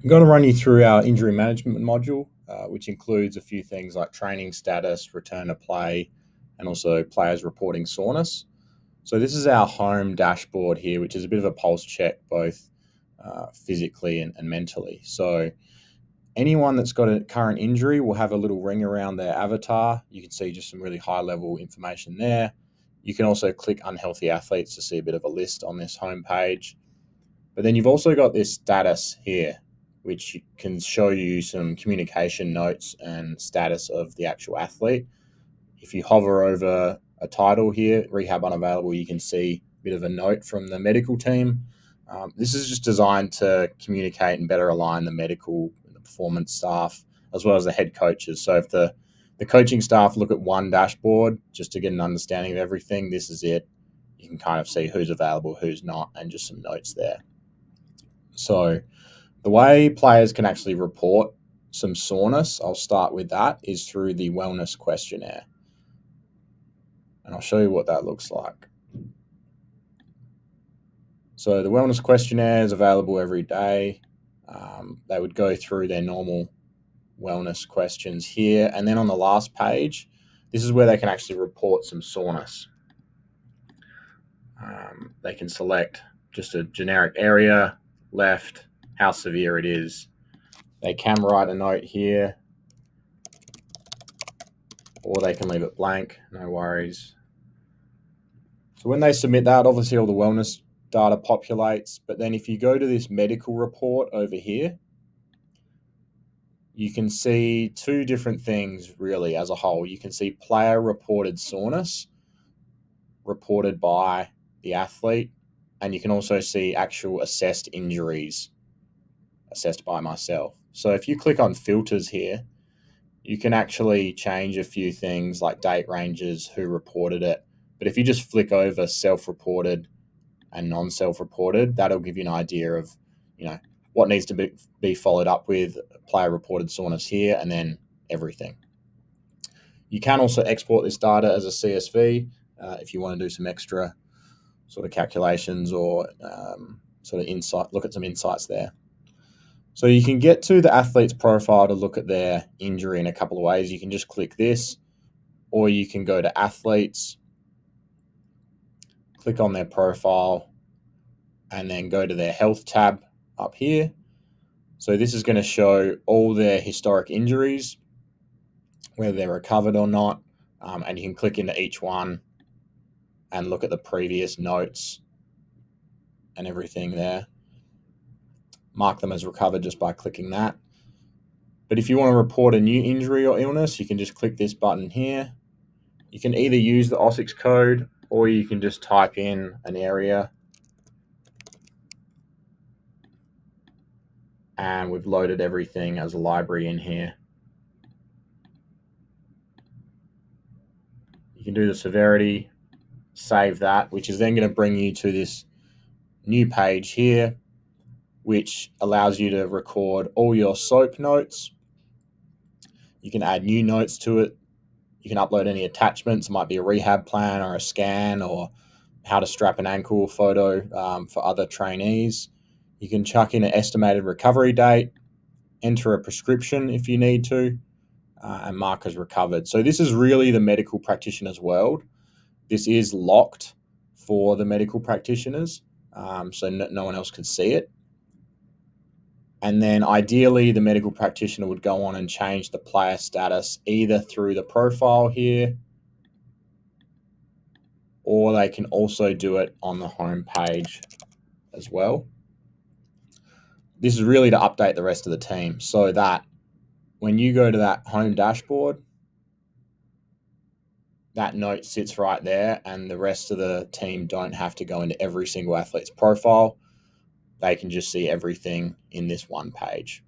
I'm going to run you through our injury management module, which includes a few things like training status, return to play, and also players reporting soreness. So this is our home dashboard here, which is a bit of a pulse check, both physically and mentally. So anyone that's got a current injury will have a little ring around their avatar. You can see just some really high level information there. You can also click unhealthy athletes to see a bit of a list on this homepage. But then you've also got this status here, which can show you some communication notes and status of the actual athlete. If you hover over a title here, rehab unavailable, you can see a bit of a note from the medical team. This is just designed to communicate and better align the medical and the performance staff as well as the head coaches. So if the coaching staff look at one dashboard just to get an understanding of everything, this is it. You can kind of see who's available, who's not, and just some notes there. So the way players can actually report some soreness, I'll start with that, is through the wellness questionnaire. And I'll show you what that looks like. So the wellness questionnaire is available every day. They would go through their normal wellness questions here. And then on the last page, this is where they can actually report some soreness. They can select just a generic area, left, how severe it is. They can write a note here, or they can leave it blank, no worries. So when they submit that, obviously all the wellness data populates, but then if you go to this medical report over here, you can see two different things really as a whole. You can see player reported soreness reported by the athlete, and you can also see actual assessed injuries assessed by myself. So if you click on filters here, you can actually change a few things like date ranges, who reported it. But if you just flick over self-reported and non-self-reported, that'll give you an idea of, what needs to be followed up with, player reported soreness here, and then everything. You can also export this data as a CSV if you want to do some extra sort of calculations or sort of insight, look at some insights there. So you can get to the athlete's profile to look at their injury in a couple of ways. You can just click this, or you can go to athletes, click on their profile, and then go to their health tab up here. So this is going to show all their historic injuries, whether they're recovered or not, and you can click into each one and look at the previous notes and everything there. Mark them as recovered just by clicking that. But if you want to report a new injury or illness, you can just click this button here. You can either use the AUSICS code or you can just type in an area, and we've loaded everything as a library in here. You can do the severity, save that, which is then going to bring you to this new page here, which allows you to record all your SOAP notes. You can add new notes to it. You can upload any attachments. It might be a rehab plan or a scan or how to strap an ankle photo for other trainees. You can chuck in an estimated recovery date, enter a prescription if you need to, and mark as recovered. So this is really the medical practitioner's world. This is locked for the medical practitioners, so no one else can see it. And then ideally, the medical practitioner would go on and change the player status either through the profile here, or they can also do it on the home page as well. This is really to update the rest of the team so that when you go to that home dashboard, that note sits right there and the rest of the team don't have to go into every single athlete's profile. They can just see everything in this one page.